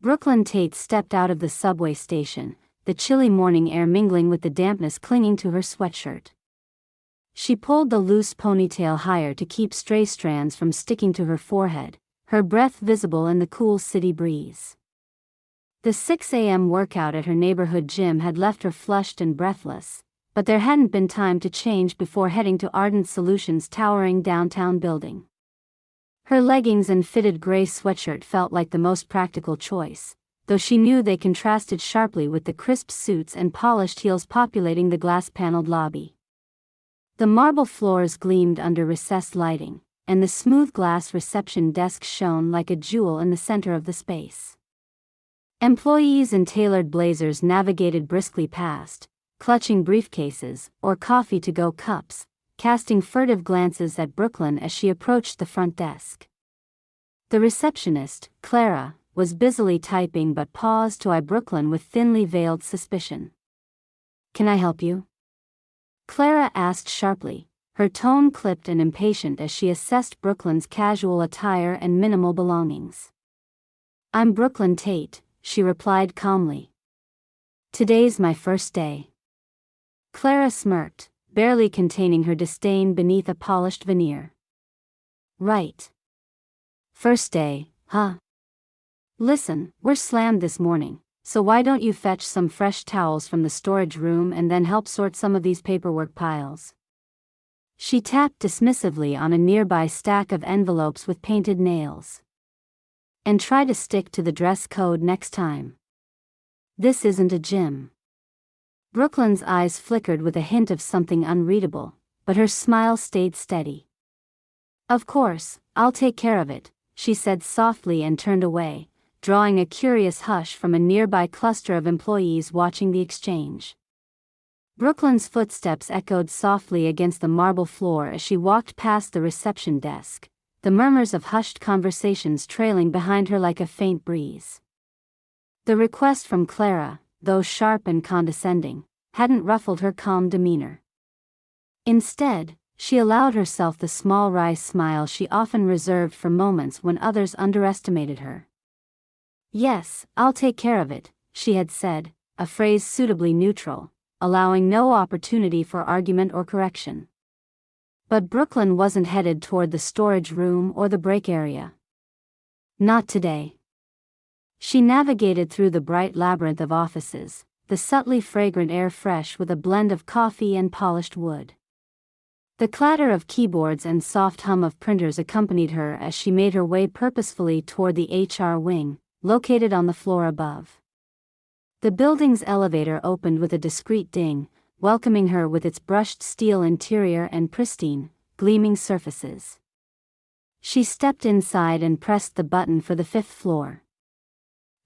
Brooklyn Tate stepped out of the subway station, the chilly morning air mingling with the dampness clinging to her sweatshirt. She pulled the loose ponytail higher to keep stray strands from sticking to her forehead, her breath visible in the cool city breeze. The 6 a.m. workout at her neighborhood gym had left her flushed and breathless, but there hadn't been time to change before heading to Ardent Solutions' towering downtown building. Her leggings and fitted gray sweatshirt felt like the most practical choice, though she knew they contrasted sharply with the crisp suits and polished heels populating the glass-paneled lobby. The marble floors gleamed under recessed lighting, and the smooth glass reception desk shone like a jewel in the center of the space. Employees in tailored blazers navigated briskly past, clutching briefcases or coffee-to-go cups, casting furtive glances at Brooklyn as she approached the front desk. The receptionist, Clara, was busily typing but paused to eye Brooklyn with thinly veiled suspicion. "Can I help you?" Clara asked sharply, her tone clipped and impatient as she assessed Brooklyn's casual attire and minimal belongings. "I'm Brooklyn Tate," she replied calmly. "Today's my first day." Clara smirked, barely containing her disdain beneath a polished veneer. "Right. First day, huh? Listen, we're slammed this morning, so why don't you fetch some fresh towels from the storage room and then help sort some of these paperwork piles?" She tapped dismissively on a nearby stack of envelopes with painted nails. "And try to stick to the dress code next time. This isn't a gym." Brooklyn's eyes flickered with a hint of something unreadable, but her smile stayed steady. "Of course, I'll take care of it," she said softly and turned away, drawing a curious hush from a nearby cluster of employees watching the exchange. Brooklyn's footsteps echoed softly against the marble floor as she walked past the reception desk, the murmurs of hushed conversations trailing behind her like a faint breeze. The request from Clara, though sharp and condescending, hadn't ruffled her calm demeanor. Instead, she allowed herself the small wry smile she often reserved for moments when others underestimated her. "Yes, I'll take care of it," she had said, a phrase suitably neutral, allowing no opportunity for argument or correction. But Brooklyn wasn't headed toward the storage room or the break area. Not today. She navigated through the bright labyrinth of offices, the subtly fragrant air fresh with a blend of coffee and polished wood. The clatter of keyboards and soft hum of printers accompanied her as she made her way purposefully toward the HR wing, located on the floor above. The building's elevator opened with a discreet ding, welcoming her with its brushed steel interior and pristine, gleaming surfaces. She stepped inside and pressed the button for the 5th floor.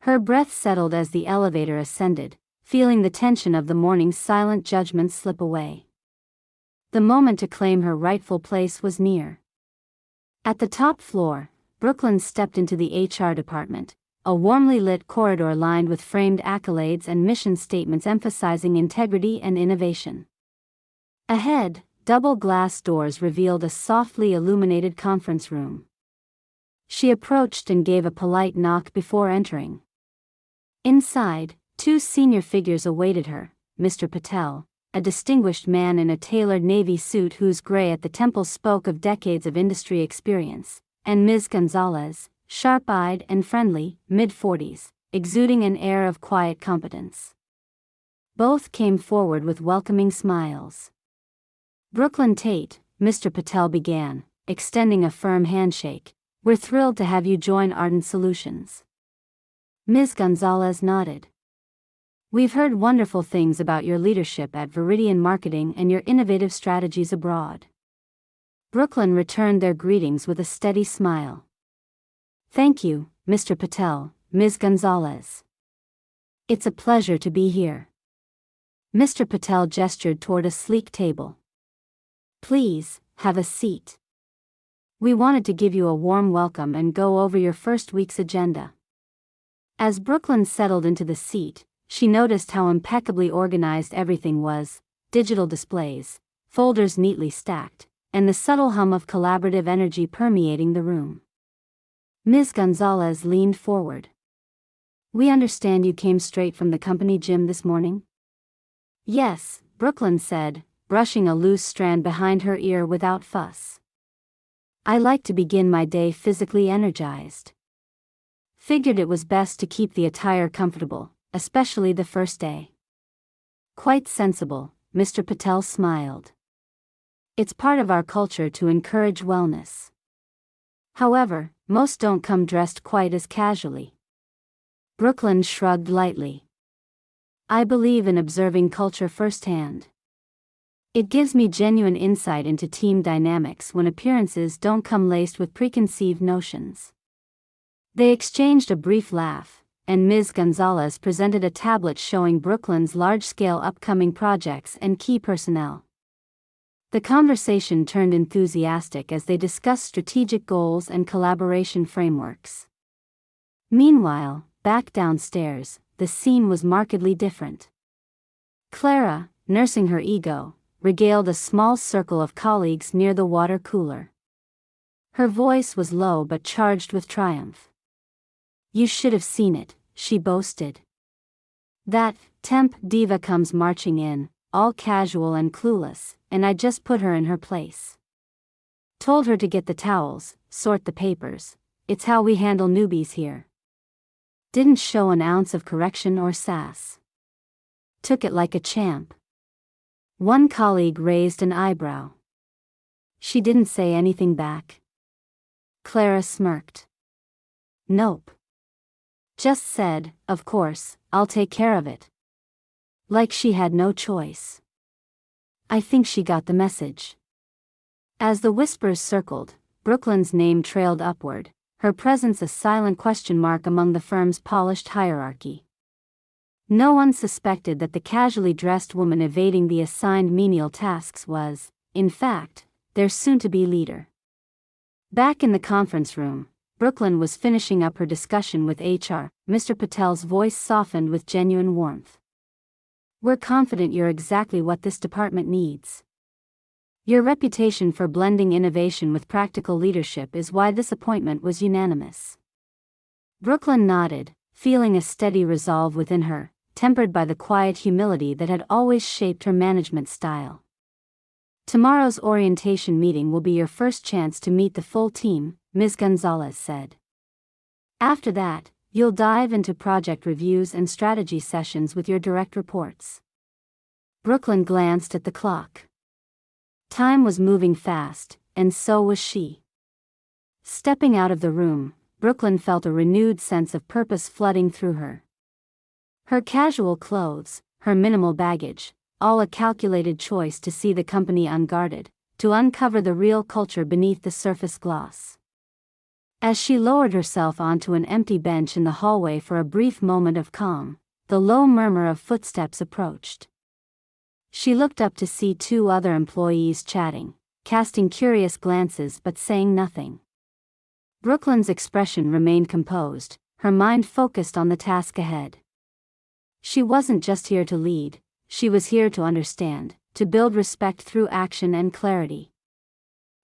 Her breath settled as the elevator ascended, feeling the tension of the morning's silent judgment slip away. The moment to claim her rightful place was near. At the top floor, Brooklyn stepped into the HR department, a warmly lit corridor lined with framed accolades and mission statements emphasizing integrity and innovation. Ahead, double glass doors revealed a softly illuminated conference room. She approached and gave a polite knock before entering. Inside, 2 senior figures awaited her, Mr. Patel, a distinguished man in a tailored navy suit whose gray at the temples spoke of decades of industry experience, and Ms. Gonzalez, sharp-eyed and friendly, mid-40s, exuding an air of quiet competence. Both came forward with welcoming smiles. "Brooklyn Tate," Mr. Patel began, extending a firm handshake, "we're thrilled to have you join Ardent Solutions." Ms. Gonzalez nodded. "We've heard wonderful things about your leadership at Viridian Marketing and your innovative strategies abroad." Brooklyn returned their greetings with a steady smile. "Thank you, Mr. Patel, Ms. Gonzalez. It's a pleasure to be here." Mr. Patel gestured toward a sleek table. "Please, have a seat. We wanted to give you a warm welcome and go over your first week's agenda." As Brooklyn settled into the seat, she noticed how impeccably organized everything was: digital displays, folders neatly stacked, and the subtle hum of collaborative energy permeating the room. Ms. Gonzalez leaned forward. We understand you came straight from the company gym this morning? Yes, Brooklyn said, brushing a loose strand behind her ear without fuss. I like to begin my day physically energized. Figured it was best to keep the attire comfortable, especially the first day. Quite sensible, Mr. Patel smiled. It's part of our culture to encourage wellness. However, most don't come dressed quite as casually. Brooklyn shrugged lightly. I believe in observing culture firsthand. It gives me genuine insight into team dynamics when appearances don't come laced with preconceived notions. They exchanged a brief laugh, and Ms. Gonzalez presented a tablet showing Brooklyn's large-scale upcoming projects and key personnel. The conversation turned enthusiastic as they discussed strategic goals and collaboration frameworks. Meanwhile, back downstairs, the scene was markedly different. Clara, nursing her ego, regaled a small circle of colleagues near the water cooler. Her voice was low but charged with triumph. You should have seen it, she boasted. That temp diva comes marching in, all casual and clueless, and I just put her in her place. Told her to get the towels, sort the papers. It's how we handle newbies here. Didn't show an ounce of correction or sass. Took it like a champ. One colleague raised an eyebrow. She didn't say anything back. Clara smirked. Nope. Just said, of course, I'll take care of it. Like she had no choice. I think she got the message. As the whispers circled, Brooklyn's name trailed upward, her presence a silent question mark among the firm's polished hierarchy. No one suspected that the casually dressed woman evading the assigned menial tasks was, in fact, their soon-to-be leader. Back in the conference room, Brooklyn was finishing up her discussion with HR. Mr. Patel's voice softened with genuine warmth. We're confident you're exactly what this department needs. Your reputation for blending innovation with practical leadership is why this appointment was unanimous. Brooklyn nodded, feeling a steady resolve within her, tempered by the quiet humility that had always shaped her management style. Tomorrow's orientation meeting will be your first chance to meet the full team, Ms. Gonzalez said. After that, you'll dive into project reviews and strategy sessions with your direct reports. Brooklyn glanced at the clock. Time was moving fast, and so was she. Stepping out of the room, Brooklyn felt a renewed sense of purpose flooding through her. Her casual clothes, her minimal baggage, all a calculated choice to see the company unguarded, to uncover the real culture beneath the surface gloss. As she lowered herself onto an empty bench in the hallway for a brief moment of calm, the low murmur of footsteps approached. She looked up to see two other employees chatting, casting curious glances but saying nothing. Brooklyn's expression remained composed, her mind focused on the task ahead. She wasn't just here to lead, she was here to understand, to build respect through action and clarity.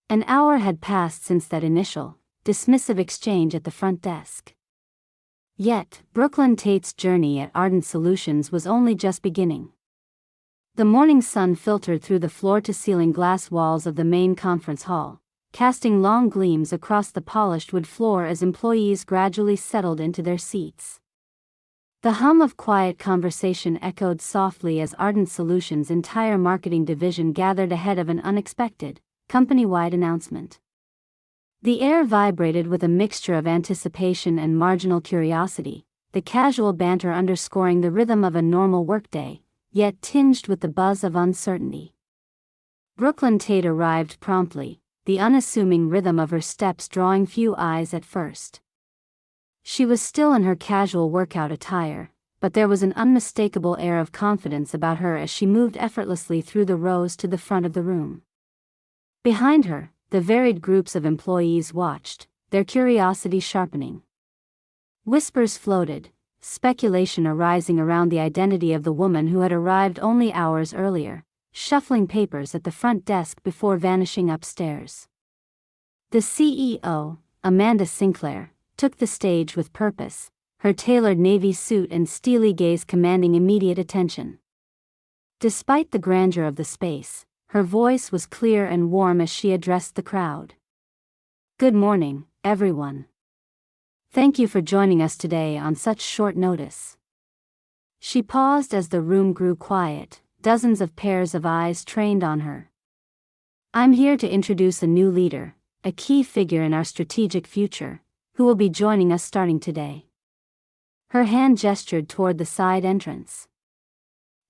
An hour had passed since that initial, dismissive exchange at the front desk. Yet, Brooklyn Tate's journey at Ardent Solutions was only just beginning. The morning sun filtered through the floor-to-ceiling glass walls of the main conference hall, casting long gleams across the polished wood floor as employees gradually settled into their seats. The hum of quiet conversation echoed softly as Ardent Solutions' entire marketing division gathered ahead of an unexpected, company-wide announcement. The air vibrated with a mixture of anticipation and marginal curiosity, the casual banter underscoring the rhythm of a normal workday, yet tinged with the buzz of uncertainty. Brooklyn Tate arrived promptly, the unassuming rhythm of her steps drawing few eyes at first. She was still in her casual workout attire, but there was an unmistakable air of confidence about her as she moved effortlessly through the rows to the front of the room. Behind her, the varied groups of employees watched, their curiosity sharpening. Whispers floated, speculation arising around the identity of the woman who had arrived only hours earlier, shuffling papers at the front desk before vanishing upstairs. The CEO, Amanda Sinclair, took the stage with purpose, her tailored navy suit and steely gaze commanding immediate attention. Despite the grandeur of the space, her voice was clear and warm as she addressed the crowd. "Good morning, everyone. Thank you for joining us today on such short notice." She paused as the room grew quiet, dozens of pairs of eyes trained on her. "I'm here to introduce a new leader, a key figure in our strategic future, who will be joining us starting today." Her hand gestured toward the side entrance.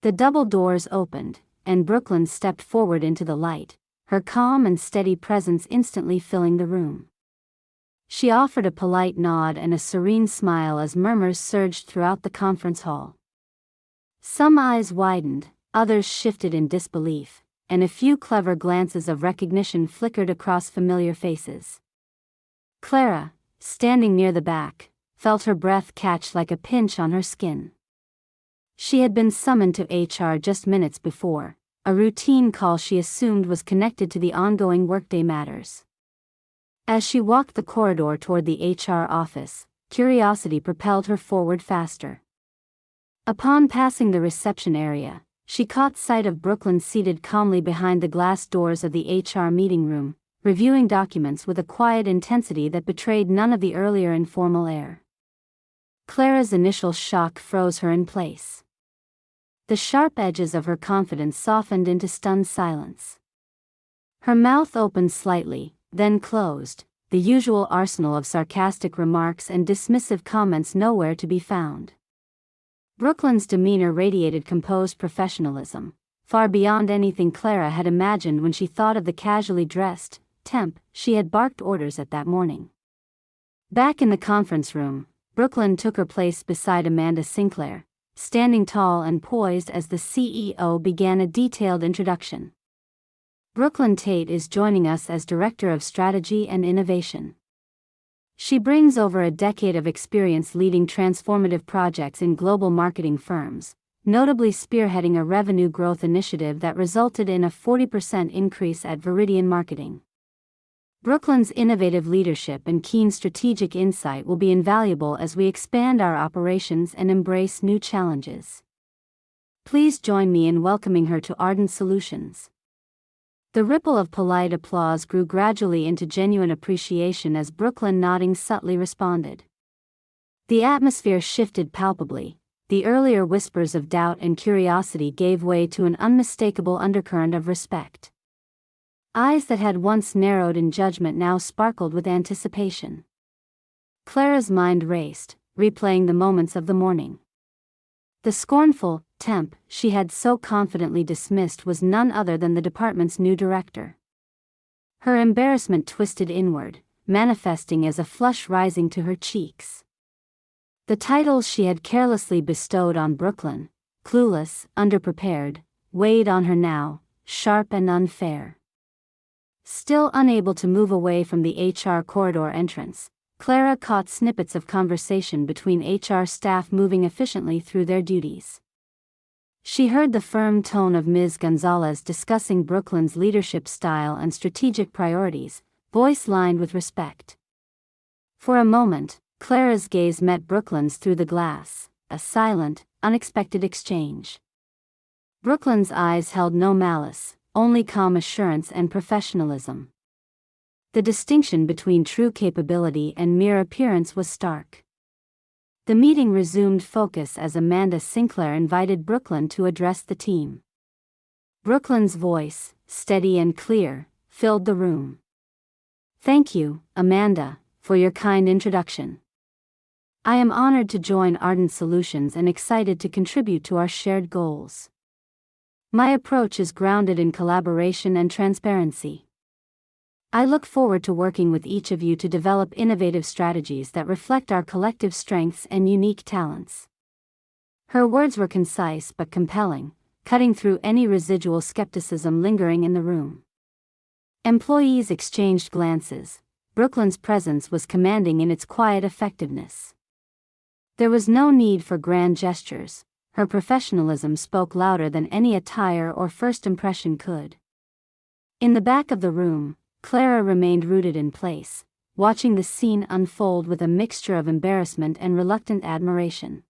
The double doors opened, and Brooklyn stepped forward into the light, her calm and steady presence instantly filling the room. She offered a polite nod and a serene smile as murmurs surged throughout the conference hall. Some eyes widened, others shifted in disbelief, and a few clever glances of recognition flickered across familiar faces. Clara, standing near the back, felt her breath catch like a pinch on her skin. She had been summoned to HR just minutes before, a routine call she assumed was connected to the ongoing workday matters. As she walked the corridor toward the HR office, curiosity propelled her forward faster. Upon passing the reception area, she caught sight of Brooklyn seated calmly behind the glass doors of the HR meeting room, reviewing documents with a quiet intensity that betrayed none of the earlier informal air. Clara's initial shock froze her in place. The sharp edges of her confidence softened into stunned silence. Her mouth opened slightly, then closed, the usual arsenal of sarcastic remarks and dismissive comments nowhere to be found. Brooklyn's demeanor radiated composed professionalism, far beyond anything Clara had imagined when she thought of the casually dressed temp she had barked orders at that morning. Back in the conference room, Brooklyn took her place beside Amanda Sinclair, standing tall and poised as the CEO began a detailed introduction. "Brooklyn Tate is joining us as Director of Strategy and Innovation. She brings over a decade of experience leading transformative projects in global marketing firms, notably spearheading a revenue growth initiative that resulted in a 40% increase at Viridian Marketing. Brooklyn's innovative leadership and keen strategic insight will be invaluable as we expand our operations and embrace new challenges. Please join me in welcoming her to Ardent Solutions." The ripple of polite applause grew gradually into genuine appreciation as Brooklyn, nodding subtly, responded. The atmosphere shifted palpably. The earlier whispers of doubt and curiosity gave way to an unmistakable undercurrent of respect. Eyes that had once narrowed in judgment now sparkled with anticipation. Clara's mind raced, replaying the moments of the morning. The scornful temp she had so confidently dismissed was none other than the department's new director. Her embarrassment twisted inward, manifesting as a flush rising to her cheeks. The titles she had carelessly bestowed on Brooklyn, clueless, underprepared, weighed on her now, sharp and unfair. Still unable to move away from the HR corridor entrance, Clara caught snippets of conversation between HR staff moving efficiently through their duties. She heard the firm tone of Ms. Gonzalez discussing Brooklyn's leadership style and strategic priorities, voice lined with respect. For a moment, Clara's gaze met Brooklyn's through the glass, a silent, unexpected exchange. Brooklyn's eyes held no malice, only calm assurance and professionalism. The distinction between true capability and mere appearance was stark. The meeting resumed focus as Amanda Sinclair invited Brooklyn to address the team. Brooklyn's voice, steady and clear, filled the room. "Thank you, Amanda, for your kind introduction. I am honored to join Ardent Solutions and excited to contribute to our shared goals. My approach is grounded in collaboration and transparency. I look forward to working with each of you to develop innovative strategies that reflect our collective strengths and unique talents." Her words were concise but compelling, cutting through any residual skepticism lingering in the room. Employees exchanged glances. Brooklyn's presence was commanding in its quiet effectiveness. There was no need for grand gestures. Her professionalism spoke louder than any attire or first impression could. In the back of the room, Clara remained rooted in place, watching the scene unfold with a mixture of embarrassment and reluctant admiration.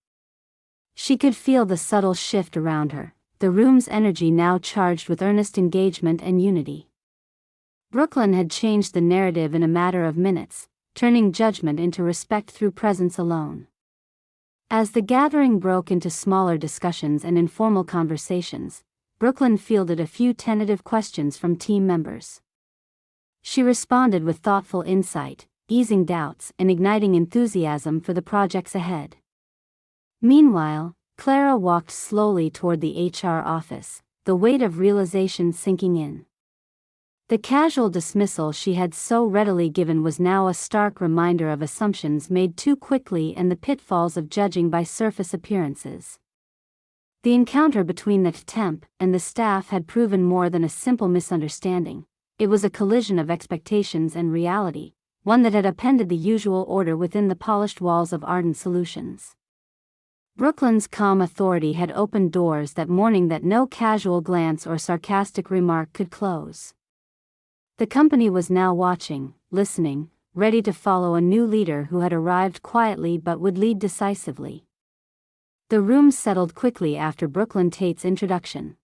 She could feel the subtle shift around her, the room's energy now charged with earnest engagement and unity. Brooklyn had changed the narrative in a matter of minutes, turning judgment into respect through presence alone. As the gathering broke into smaller discussions and informal conversations, Brooklyn fielded a few tentative questions from team members. She responded with thoughtful insight, easing doubts and igniting enthusiasm for the projects ahead. Meanwhile, Clara walked slowly toward the HR office, the weight of realization sinking in. The casual dismissal she had so readily given was now a stark reminder of assumptions made too quickly and the pitfalls of judging by surface appearances. The encounter between the temp and the staff had proven more than a simple misunderstanding. It was a collision of expectations and reality, one that had upended the usual order within the polished walls of Ardent Solutions. Brooklyn's calm authority had opened doors that morning that no casual glance or sarcastic remark could close. The company was now watching, listening, ready to follow a new leader who had arrived quietly but would lead decisively. The room settled quickly after Brooklyn Tate's introduction.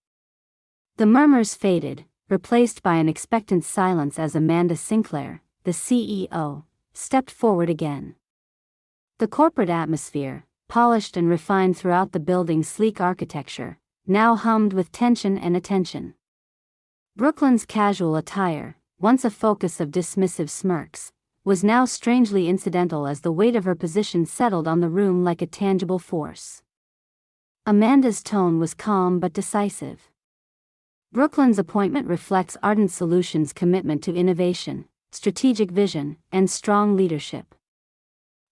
The murmurs faded, replaced by an expectant silence as Amanda Sinclair, the CEO, stepped forward again. The corporate atmosphere, polished and refined throughout the building's sleek architecture, now hummed with tension and attention. Brooklyn's casual attire, once a focus of dismissive smirks, was now strangely incidental as the weight of her position settled on the room like a tangible force. Amanda's tone was calm but decisive. Brooklyn's appointment reflects Ardent Solutions' commitment to innovation, strategic vision, and strong leadership.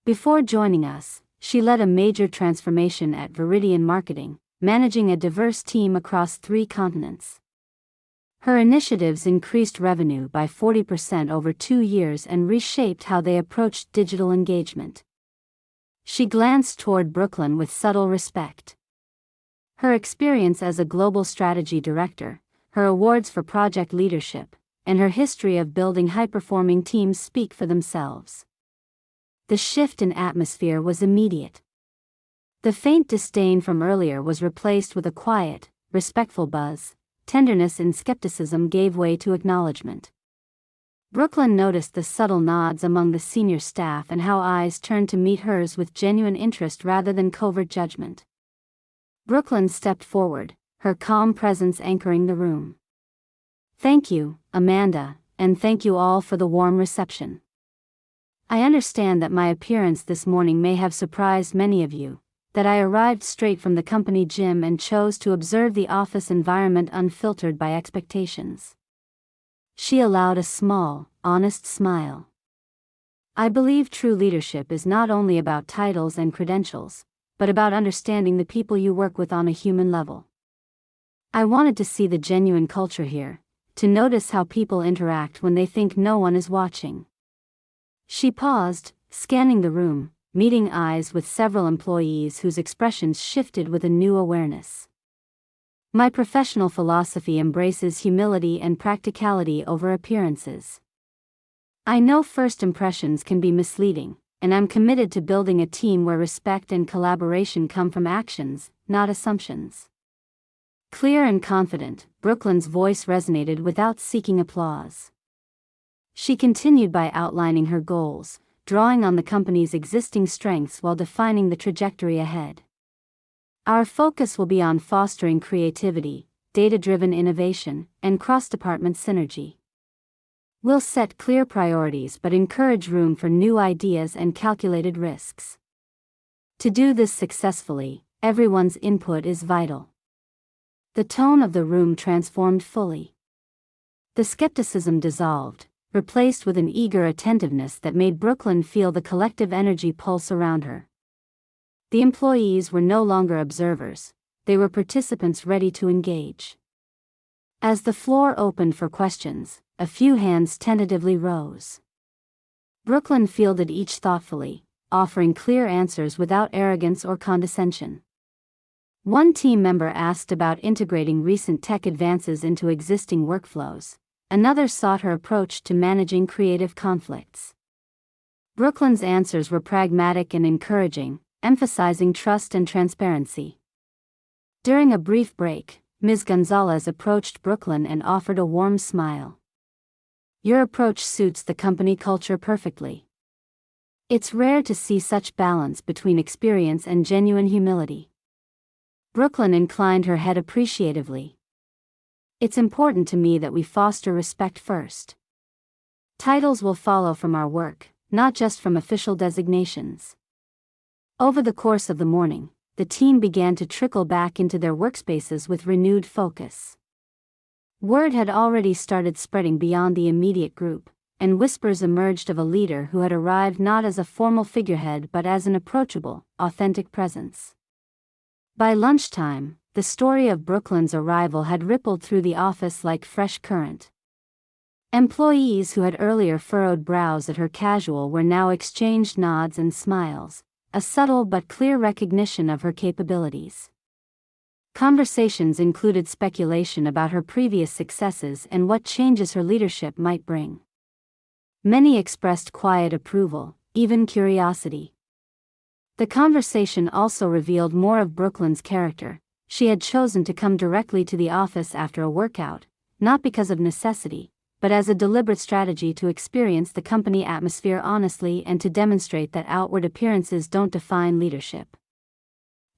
Before joining us, she led a major transformation at Viridian Marketing, managing a diverse team across 3 continents. Her initiatives increased revenue by 40% over 2 years and reshaped how they approached digital engagement. She glanced toward Brooklyn with subtle respect. Her experience as a global strategy director, her awards for project leadership, and her history of building high-performing teams speak for themselves. The shift in atmosphere was immediate. The faint disdain from earlier was replaced with a quiet, respectful buzz. Tenderness and skepticism gave way to acknowledgement. Brooklyn noticed the subtle nods among the senior staff and how eyes turned to meet hers with genuine interest rather than covert judgment. Brooklyn stepped forward, her calm presence anchoring the room. "Thank you, Amanda, and thank you all for the warm reception. I understand that my appearance this morning may have surprised many of you, that I arrived straight from the company gym and chose to observe the office environment unfiltered by expectations." She allowed a small, honest smile. "I believe true leadership is not only about titles and credentials, but about understanding the people you work with on a human level. I wanted to see the genuine culture here, to notice how people interact when they think no one is watching." She paused, scanning the room, meeting eyes with several employees whose expressions shifted with a new awareness. "My professional philosophy embraces humility and practicality over appearances. I know first impressions can be misleading, and I'm committed to building a team where respect and collaboration come from actions, not assumptions." Clear and confident, Brooklyn's voice resonated without seeking applause. She continued by outlining her goals, drawing on the company's existing strengths while defining the trajectory ahead. "Our focus will be on fostering creativity, data-driven innovation, and cross-department synergy. We'll set clear priorities but encourage room for new ideas and calculated risks. To do this successfully, everyone's input is vital." The tone of the room transformed fully. The skepticism dissolved, replaced with an eager attentiveness that made Brooklyn feel the collective energy pulse around her. The employees were no longer observers, they were participants ready to engage. As the floor opened for questions, a few hands tentatively rose. Brooklyn fielded each thoughtfully, offering clear answers without arrogance or condescension. One team member asked about integrating recent tech advances into existing workflows. Another sought her approach to managing creative conflicts. Brooklyn's answers were pragmatic and encouraging, emphasizing trust and transparency. During a brief break, Ms. Gonzalez approached Brooklyn and offered a warm smile. "Your approach suits the company culture perfectly. It's rare to see such balance between experience and genuine humility." Brooklyn inclined her head appreciatively. "It's important to me that we foster respect first. Titles will follow from our work, not just from official designations." Over the course of the morning, the team began to trickle back into their workspaces with renewed focus. Word had already started spreading beyond the immediate group, and whispers emerged of a leader who had arrived not as a formal figurehead but as an approachable, authentic presence. By lunchtime, the story of Brooklyn's arrival had rippled through the office like fresh current. Employees who had earlier furrowed brows at her casual were now exchanged nods and smiles, a subtle but clear recognition of her capabilities. Conversations included speculation about her previous successes and what changes her leadership might bring. Many expressed quiet approval, even curiosity. The conversation also revealed more of Brooklyn's character. She had chosen to come directly to the office after a workout, not because of necessity, but as a deliberate strategy to experience the company atmosphere honestly and to demonstrate that outward appearances don't define leadership.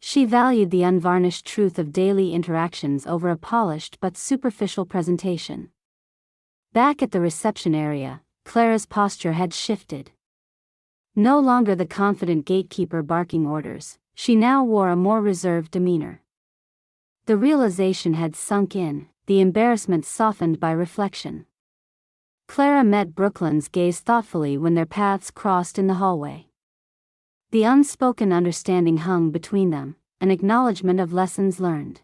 She valued the unvarnished truth of daily interactions over a polished but superficial presentation. Back at the reception area, Clara's posture had shifted. No longer the confident gatekeeper barking orders, she now wore a more reserved demeanor. The realization had sunk in, the embarrassment softened by reflection. Clara met Brooklyn's gaze thoughtfully when their paths crossed in the hallway. The unspoken understanding hung between them, an acknowledgement of lessons learned.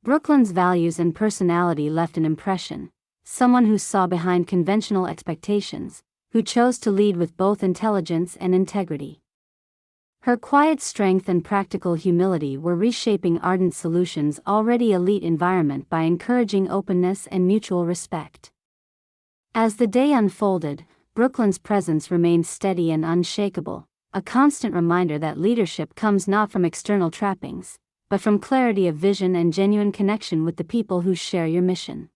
Brooklyn's values and personality left an impression, someone who saw behind conventional expectations, who chose to lead with both intelligence and integrity. Her quiet strength and practical humility were reshaping Ardent Solutions' already elite environment by encouraging openness and mutual respect. As the day unfolded, Brooklyn's presence remained steady and unshakable, a constant reminder that leadership comes not from external trappings, but from clarity of vision and genuine connection with the people who share your mission.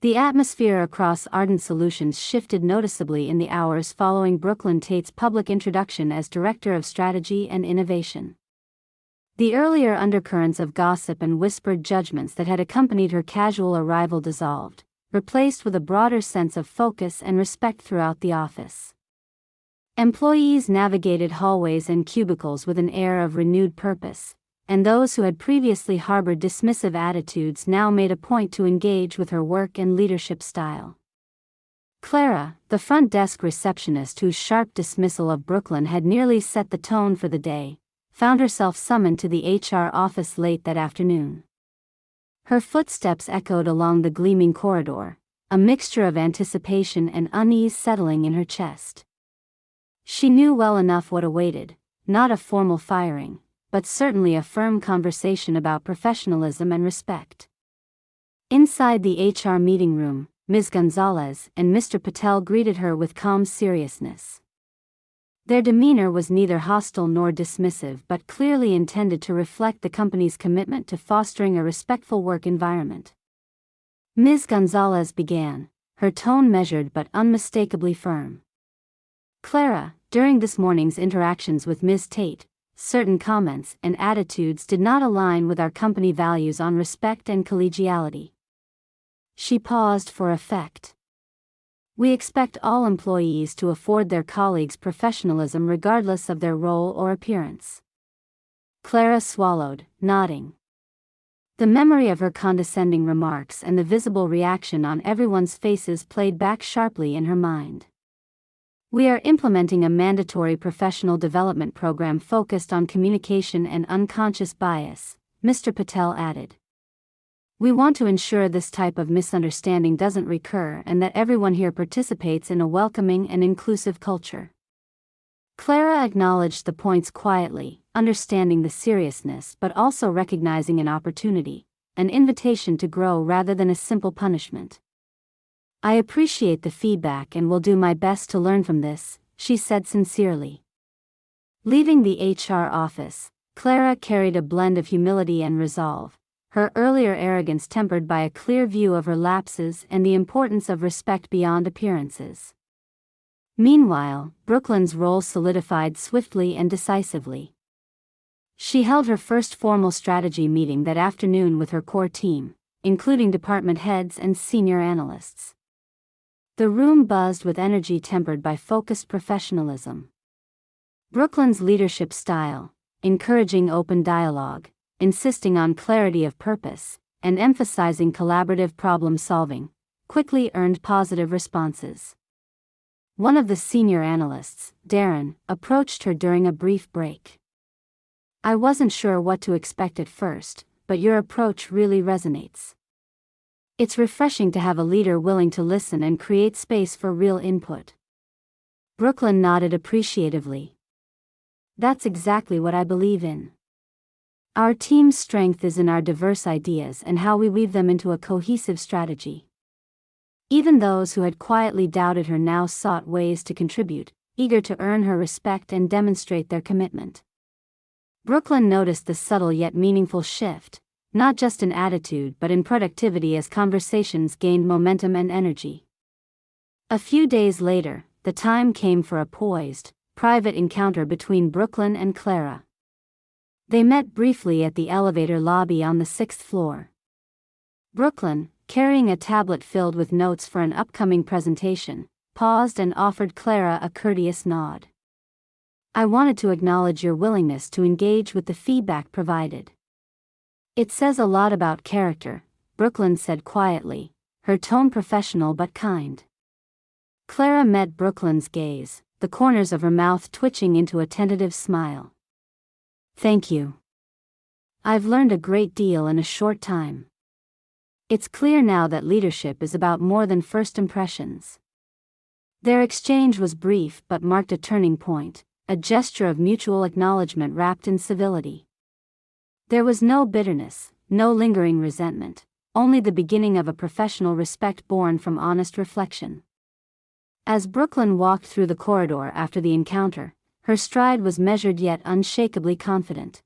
The atmosphere across Ardent Solutions shifted noticeably in the hours following Brooklyn Tate's public introduction as Director of Strategy and Innovation. The earlier undercurrents of gossip and whispered judgments that had accompanied her casual arrival dissolved, replaced with a broader sense of focus and respect throughout the office. Employees navigated hallways and cubicles with an air of renewed purpose, and those who had previously harbored dismissive attitudes now made a point to engage with her work and leadership style. Clara, the front desk receptionist whose sharp dismissal of Brooklyn had nearly set the tone for the day, found herself summoned to the HR office late that afternoon. Her footsteps echoed along the gleaming corridor, a mixture of anticipation and unease settling in her chest. She knew well enough what awaited, not a formal firing, but certainly a firm conversation about professionalism and respect. Inside the HR meeting room, Ms. Gonzalez and Mr. Patel greeted her with calm seriousness. Their demeanor was neither hostile nor dismissive but clearly intended to reflect the company's commitment to fostering a respectful work environment. Ms. Gonzalez began, her tone measured but unmistakably firm. "Clara, during this morning's interactions with Ms. Tate, certain comments and attitudes did not align with our company values on respect and collegiality." She paused for effect. "We expect all employees to afford their colleagues professionalism regardless of their role or appearance." Clara swallowed, nodding. The memory of her condescending remarks and the visible reaction on everyone's faces played back sharply in her mind. "We are implementing a mandatory professional development program focused on communication and unconscious bias," Mr. Patel added. "We want to ensure this type of misunderstanding doesn't recur and that everyone here participates in a welcoming and inclusive culture." Clara acknowledged the points quietly, understanding the seriousness but also recognizing an opportunity, an invitation to grow rather than a simple punishment. "I appreciate the feedback and will do my best to learn from this," she said sincerely. Leaving the HR office, Clara carried a blend of humility and resolve, her earlier arrogance tempered by a clear view of her lapses and the importance of respect beyond appearances. Meanwhile, Brooklyn's role solidified swiftly and decisively. She held her first formal strategy meeting that afternoon with her core team, including department heads and senior analysts. The room buzzed with energy tempered by focused professionalism. Brooklyn's leadership style, encouraging open dialogue, insisting on clarity of purpose, and emphasizing collaborative problem-solving, quickly earned positive responses. One of the senior analysts, Darren, approached her during a brief break. "I wasn't sure what to expect at first, but your approach really resonates. It's refreshing to have a leader willing to listen and create space for real input." Brooklyn nodded appreciatively. "That's exactly what I believe in. Our team's strength is in our diverse ideas and how we weave them into a cohesive strategy." Even those who had quietly doubted her now sought ways to contribute, eager to earn her respect and demonstrate their commitment. Brooklyn noticed the subtle yet meaningful shift, not just in attitude but in productivity as conversations gained momentum and energy. A few days later, the time came for a poised, private encounter between Brooklyn and Clara. They met briefly at the elevator lobby on the 6th floor. Brooklyn, carrying a tablet filled with notes for an upcoming presentation, paused and offered Clara a courteous nod. "I wanted to acknowledge your willingness to engage with the feedback provided. It says a lot about character," Brooklyn said quietly, her tone professional but kind. Clara met Brooklyn's gaze, the corners of her mouth twitching into a tentative smile. "Thank you. I've learned a great deal in a short time. It's clear now that leadership is about more than first impressions." Their exchange was brief but marked a turning point, a gesture of mutual acknowledgement wrapped in civility. There was no bitterness, no lingering resentment, only the beginning of a professional respect born from honest reflection. As Brooklyn walked through the corridor after the encounter, her stride was measured yet unshakably confident.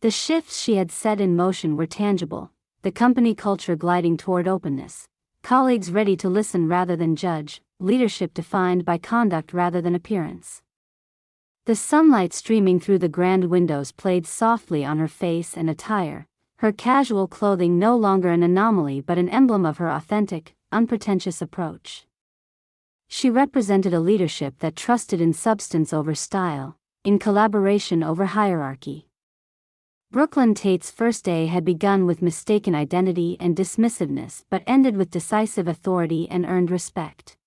The shifts she had set in motion were tangible, the company culture gliding toward openness, colleagues ready to listen rather than judge, leadership defined by conduct rather than appearance. The sunlight streaming through the grand windows played softly on her face and attire, her casual clothing no longer an anomaly but an emblem of her authentic, unpretentious approach. She represented a leadership that trusted in substance over style, in collaboration over hierarchy. Brooklyn Tate's first day had begun with mistaken identity and dismissiveness but ended with decisive authority and earned respect.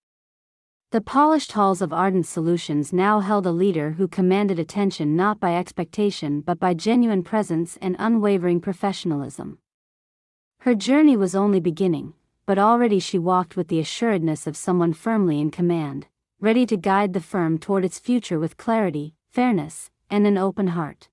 The polished halls of Ardent Solutions now held a leader who commanded attention not by expectation but by genuine presence and unwavering professionalism. Her journey was only beginning, but already she walked with the assuredness of someone firmly in command, ready to guide the firm toward its future with clarity, fairness, and an open heart.